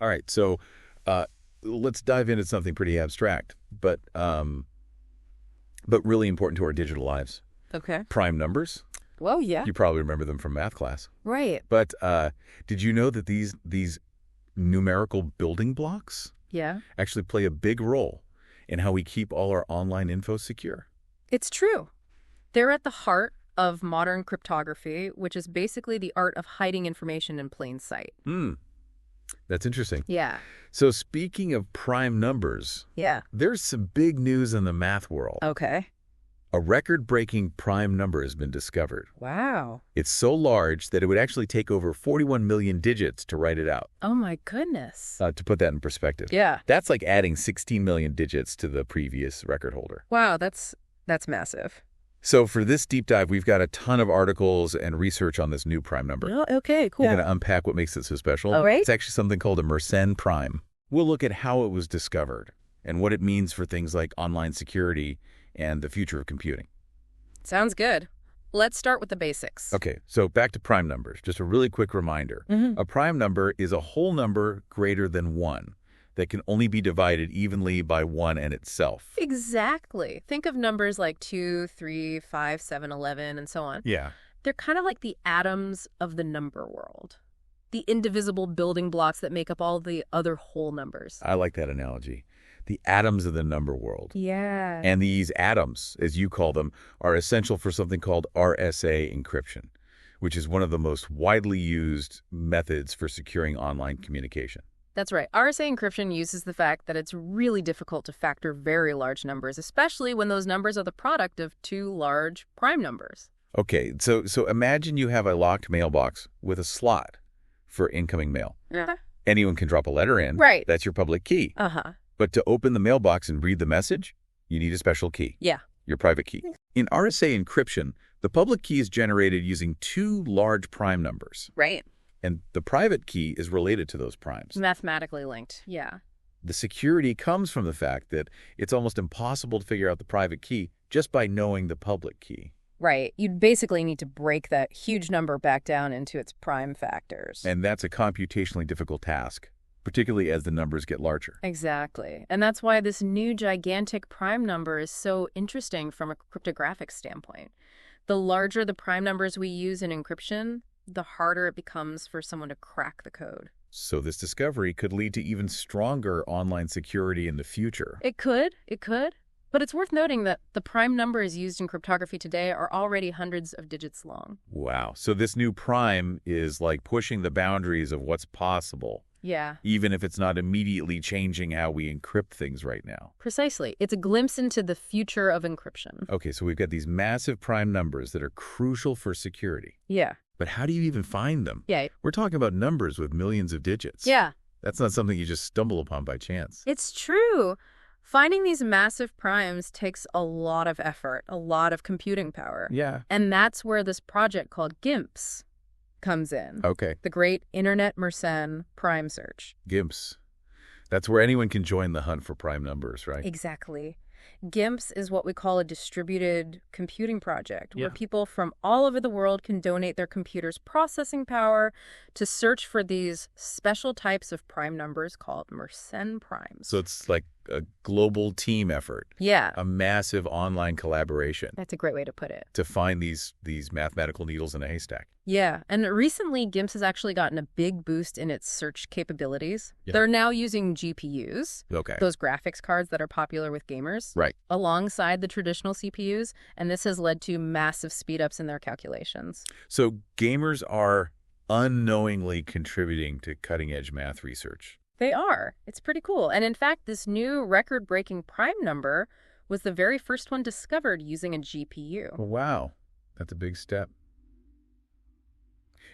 All right, so let's dive into something pretty abstract, but really important to our digital lives. Okay. Prime numbers. Well, yeah. You probably remember them from math class. Right. But did you know that these numerical building blocks Yeah. actually play a big role in how we keep all our online info secure? It's true. They're at the heart of modern cryptography, which is basically the art of hiding information in plain sight. That's interesting. Yeah. So speaking of prime numbers, Yeah. there's some big news in the math world. Okay. A record-breaking prime number has been discovered. Wow. It's so large that it would actually take over 41 million digits to write it out. Oh, my goodness. To put that in perspective. Yeah. That's like adding 16 million digits to the previous record holder. Wow, that's massive. So for this deep dive, we've got a ton of articles and research on this new prime number. Oh, okay, cool. We're going to unpack what makes it so special. All right. It's actually something called a Mersenne prime. We'll look at how it was discovered and what it means for things like online security and the future of computing. Sounds good. Let's start with the basics. Okay, so back to prime numbers. Just a really quick reminder. A prime number is a whole number greater than 1 that can only be divided evenly by 1 and itself. Exactly. Think of numbers like 2, 3, 5, 7, 11, and so on. Yeah. They're kind of like the atoms of the number world, the indivisible building blocks that make up all the other whole numbers. I like that analogy. The atoms of the number world. Yeah. And these atoms, as you call them, are essential for something called RSA encryption, which is one of the most widely used methods for securing online communication. That's right. RSA encryption uses the fact that it's really difficult to factor very large numbers, especially when those numbers are the product of two large prime numbers. Okay, so imagine you have a locked mailbox with a slot for incoming mail. Yeah. Anyone can drop a letter in. Right. That's your public key. Uh-huh. But to open the mailbox and read the message, you need a special key. Yeah. Your private key. In RSA encryption, the public key is generated using two large prime numbers. Right. And the private key is related to those primes. Mathematically linked. Yeah. The security comes from the fact that it's almost impossible to figure out the private key just by knowing the public key. Right. You'd basically need to break that huge number back down into its prime factors. And that's a computationally difficult task, particularly as the numbers get larger. Exactly. And that's why this new gigantic prime number is so interesting from a cryptographic standpoint. The larger the prime numbers we use in encryption, the harder it becomes for someone to crack the code. So this discovery could lead to even stronger online security in the future. It could. But it's worth noting that the prime numbers used in cryptography today are already hundreds of digits long. Wow. So this new prime is like pushing the boundaries of what's possible. Yeah. Even if it's not immediately changing how we encrypt things right now. Precisely. It's a glimpse into the future of encryption. Okay, so we've got these massive prime numbers that are crucial for security. Yeah. But how do you even find them? Yeah. We're talking about numbers with millions of digits. Yeah. That's not something you just stumble upon by chance. It's true. Finding these massive primes takes a lot of effort, a lot of computing power. Yeah. And that's where this project called GIMPS comes in. Okay. The Great Internet Mersenne Prime Search. GIMPS. That's where anyone can join the hunt for prime numbers, right? Exactly. GIMPS is what we call a distributed computing project, Yeah. where people from all over the world can donate their computer's processing power to search for these special types of prime numbers called Mersenne primes. So it's like a global team effort, Yeah, a massive online collaboration that's a great way to put it. to find these mathematical needles in a haystack. Yeah, and recently GIMPS has actually gotten a big boost in its search capabilities. Yeah. They're now using GPUs, Okay. those graphics cards that are popular with gamers, Right. alongside the traditional CPUs, and this has led to massive speed-ups in their calculations. So gamers are unknowingly contributing to cutting-edge math research. They are. It's pretty cool. And in fact, this new record-breaking prime number was the very first one discovered using a GPU. Oh, wow. That's a big step.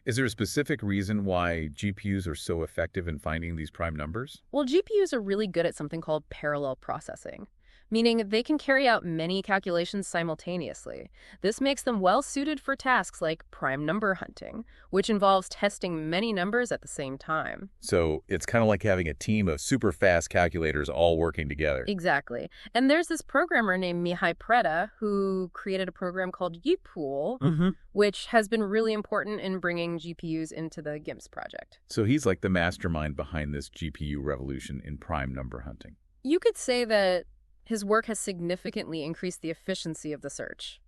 Is there a specific reason why GPUs are so effective in finding these prime numbers? Well, GPUs are really good at something called parallel processing, meaning they can carry out many calculations simultaneously. This makes them well suited for tasks like prime number hunting, which involves testing many numbers at the same time. So it's kind of like having a team of super fast calculators all working together. Exactly. And there's this programmer named Mihai Preda who created a program called GIPS, which has been really important in bringing GPUs into the GIMPS project. So he's like the mastermind behind this GPU revolution in prime number hunting. You could say that his work has significantly increased the efficiency of the search.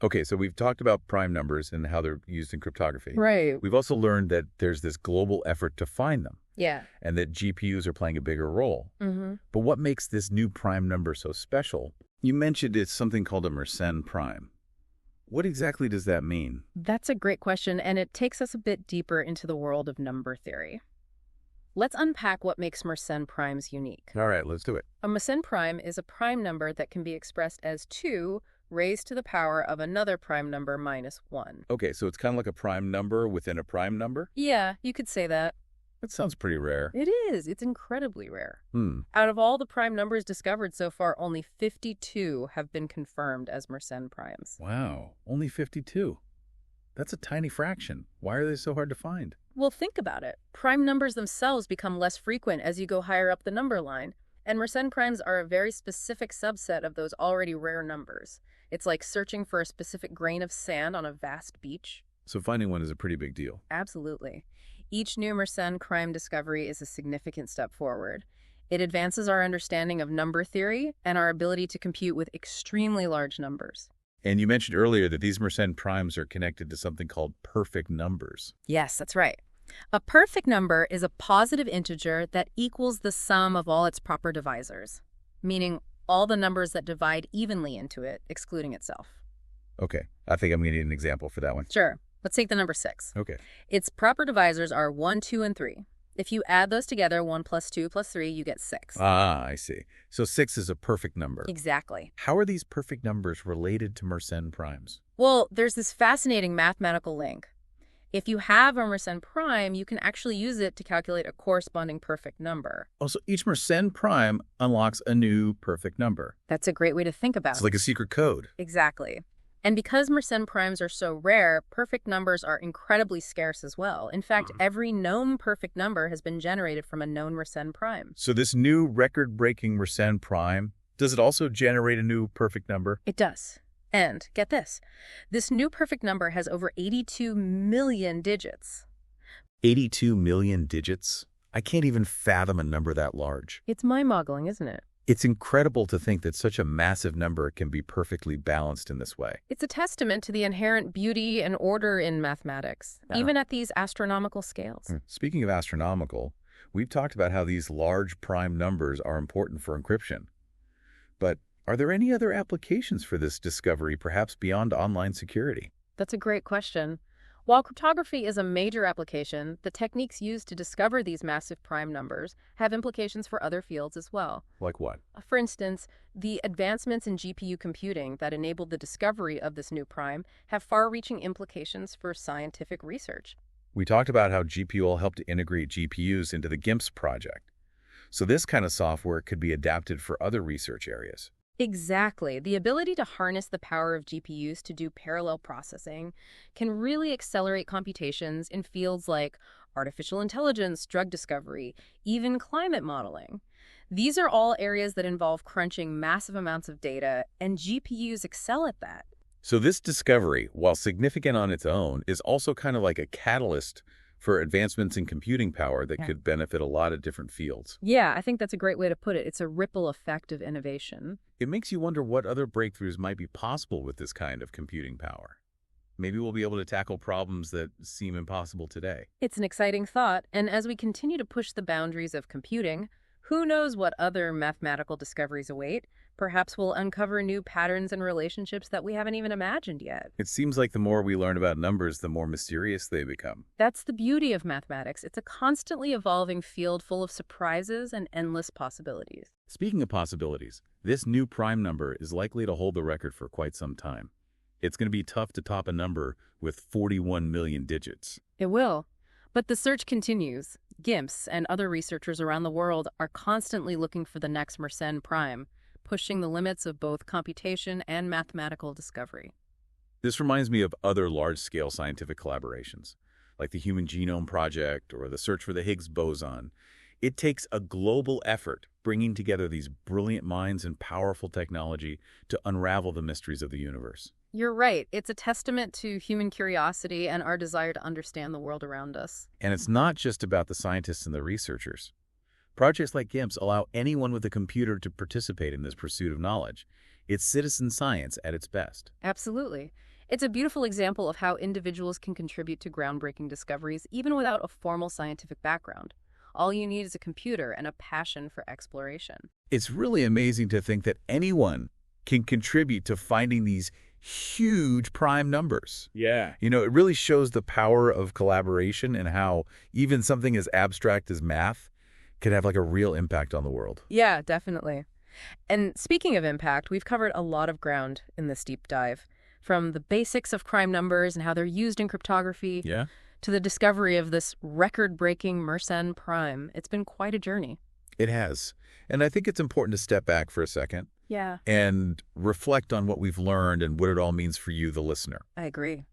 Okay, so we've talked about prime numbers and how they're used in cryptography. Right. We've also learned that there's this global effort to find them. Yeah. And that GPUs are playing a bigger role. But what makes this new prime number so special? You mentioned it's something called a Mersenne prime. What exactly does that mean? That's a great question, and it takes us a bit deeper into the world of number theory. Let's unpack what makes Mersenne primes unique. All right, let's do it. A Mersenne prime is a prime number that can be expressed as 2 raised to the power of another prime number minus 1. Okay, so it's kind of like a prime number within a prime number? Yeah, you could say that. That sounds pretty rare. It is. It's incredibly rare. Hmm. Out of all the prime numbers discovered so far, only 52 have been confirmed as Mersenne primes. Wow, only 52. That's a tiny fraction. Why are they so hard to find? Well, think about it. Prime numbers themselves become less frequent as you go higher up the number line, and Mersenne primes are a very specific subset of those already rare numbers. It's like searching for a specific grain of sand on a vast beach. So finding one is a pretty big deal. Absolutely. Each new Mersenne prime discovery is a significant step forward. It advances our understanding of number theory and our ability to compute with extremely large numbers. And you mentioned earlier that these Mersenne primes are connected to something called perfect numbers. Yes, that's right. A perfect number is a positive integer that equals the sum of all its proper divisors, meaning all the numbers that divide evenly into it, excluding itself. Okay, I think I'm going to need an example for that one. Sure. Let's take the number 6. Okay. Its proper divisors are 1, 2, and 3. If you add those together, 1 plus 2 plus 3, you get 6. Ah, I see. So 6 is a perfect number. Exactly. How are these perfect numbers related to Mersenne primes? Well, there's this fascinating mathematical link. If you have a Mersenne prime, you can actually use it to calculate a corresponding perfect number. Also, each Mersenne prime unlocks a new perfect number. That's a great way to think about it. It's like a secret code. Exactly. And because Mersenne primes are so rare, perfect numbers are incredibly scarce as well. In fact, every known perfect number has been generated from a known Mersenne prime. So this new record-breaking Mersenne prime, does it also generate a new perfect number? It does. And get this new perfect number has over 82 million digits. 82 million digits? I can't even fathom a number that large. It's mind-boggling, isn't it? It's incredible to think that such a massive number can be perfectly balanced in this way. It's a testament to the inherent beauty and order in mathematics, even at these astronomical scales. Speaking of astronomical, we've talked about how these large prime numbers are important for encryption. But are there any other applications for this discovery, perhaps beyond online security? That's a great question. While cryptography is a major application, the techniques used to discover these massive prime numbers have implications for other fields as well. Like what? For instance, the advancements in GPU computing that enabled the discovery of this new prime have far-reaching implications for scientific research. We talked about how GPU helped to integrate GPUs into the GIMPS project. So this kind of software could be adapted for other research areas. Exactly. The ability to harness the power of GPUs to do parallel processing can really accelerate computations in fields like artificial intelligence, drug discovery, even climate modeling. These are all areas that involve crunching massive amounts of data, and GPUs excel at that. So this discovery, while significant on its own, is also kind of like a catalyst for advancements in computing power that could benefit a lot of different fields. Yeah, I think that's a great way to put it. It's a ripple effect of innovation. It makes you wonder what other breakthroughs might be possible with this kind of computing power. Maybe we'll be able to tackle problems that seem impossible today. It's an exciting thought, and as we continue to push the boundaries of computing, who knows what other mathematical discoveries await? Perhaps we'll uncover new patterns and relationships that we haven't even imagined yet. It seems like the more we learn about numbers, the more mysterious they become. That's the beauty of mathematics. It's a constantly evolving field full of surprises and endless possibilities. Speaking of possibilities, this new prime number is likely to hold the record for quite some time. It's going to be tough to top a number with 41 million digits. It will. But the search continues. GIMPS and other researchers around the world are constantly looking for the next Mersenne prime, pushing the limits of both computation and mathematical discovery. This reminds me of other large-scale scientific collaborations, like the Human Genome Project or the search for the Higgs boson. It takes a global effort bringing together these brilliant minds and powerful technology to unravel the mysteries of the universe. You're right. It's a testament to human curiosity and our desire to understand the world around us. And it's not just about the scientists and the researchers. Projects like GIMPS allow anyone with a computer to participate in this pursuit of knowledge. It's citizen science at its best. Absolutely. It's a beautiful example of how individuals can contribute to groundbreaking discoveries even without a formal scientific background. All you need is a computer and a passion for exploration. It's really amazing to think that anyone can contribute to finding these huge prime numbers. Yeah. You know, it really shows the power of collaboration and how even something as abstract as math can have like a real impact on the world. Yeah, definitely. And speaking of impact, we've covered a lot of ground in this deep dive, from the basics of prime numbers and how they're used in cryptography Yeah? to the discovery of this record-breaking Mersenne prime. It's been quite a journey. It has. And I think it's important to step back for a second Yeah, and reflect on what we've learned and what it all means for you, the listener. I agree.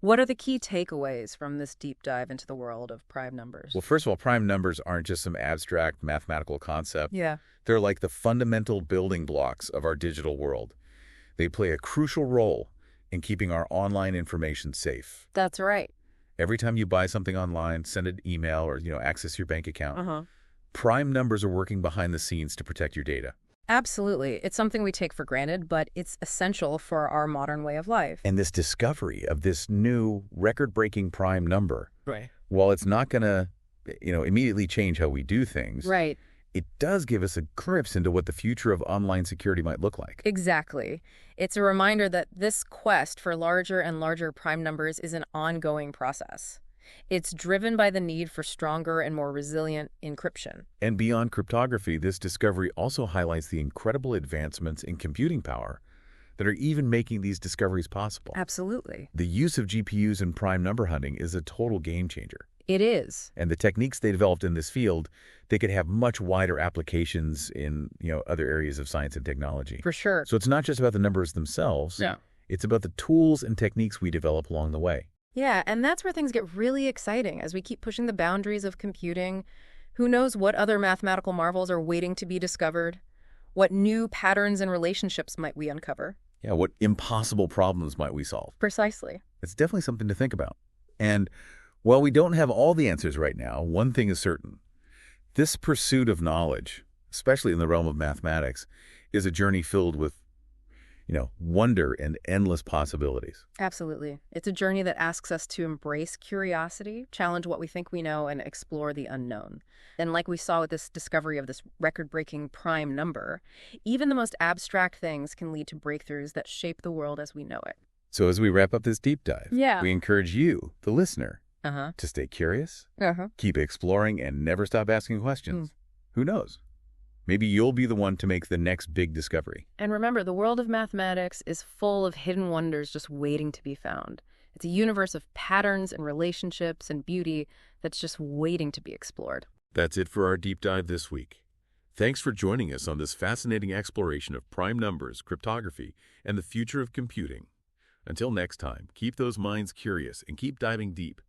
What are the key takeaways from this deep dive into the world of prime numbers? Well, first of all, prime numbers aren't just some abstract mathematical concept. Yeah. They're like the fundamental building blocks of our digital world. They play a crucial role in keeping our online information safe. That's right. Every time you buy something online, send an email or, access your bank account, Uh-huh. prime numbers are working behind the scenes to protect your data. Absolutely. It's something we take for granted, but it's essential for our modern way of life. And this discovery of this new record-breaking prime number, Right. while it's not going to, immediately change how we do things, Right. it does give us a glimpse into what the future of online security might look like. Exactly. It's a reminder that this quest for larger and larger prime numbers is an ongoing process. It's driven by the need for stronger and more resilient encryption. And beyond cryptography, this discovery also highlights the incredible advancements in computing power that are even making these discoveries possible. Absolutely. The use of GPUs in prime number hunting is a total game changer. It is. And the techniques they developed in this field, they could have much wider applications in, other areas of science and technology. For sure. So it's not just about the numbers themselves. No. It's about the tools and techniques we develop along the way. Yeah, and that's where things get really exciting as we keep pushing the boundaries of computing. Who knows what other mathematical marvels are waiting to be discovered? What new patterns and relationships might we uncover? Yeah, what impossible problems might we solve? Precisely. It's definitely something to think about. And while we don't have all the answers right now, one thing is certain. This pursuit of knowledge, especially in the realm of mathematics, is a journey filled with, wonder and endless possibilities. Absolutely. It's a journey that asks us to embrace curiosity, challenge what we think we know, and explore the unknown. And like we saw with this discovery of this record-breaking prime number, even the most abstract things can lead to breakthroughs that shape the world as we know it. So as we wrap up this deep dive, Yeah. we encourage you, the listener, Uh-huh. to stay curious, Uh-huh. keep exploring, and never stop asking questions. Who knows? Maybe you'll be the one to make the next big discovery. And remember, the world of mathematics is full of hidden wonders just waiting to be found. It's a universe of patterns and relationships and beauty that's just waiting to be explored. That's it for our deep dive this week. Thanks for joining us on this fascinating exploration of prime numbers, cryptography, and the future of computing. Until next time, keep those minds curious and keep diving deep.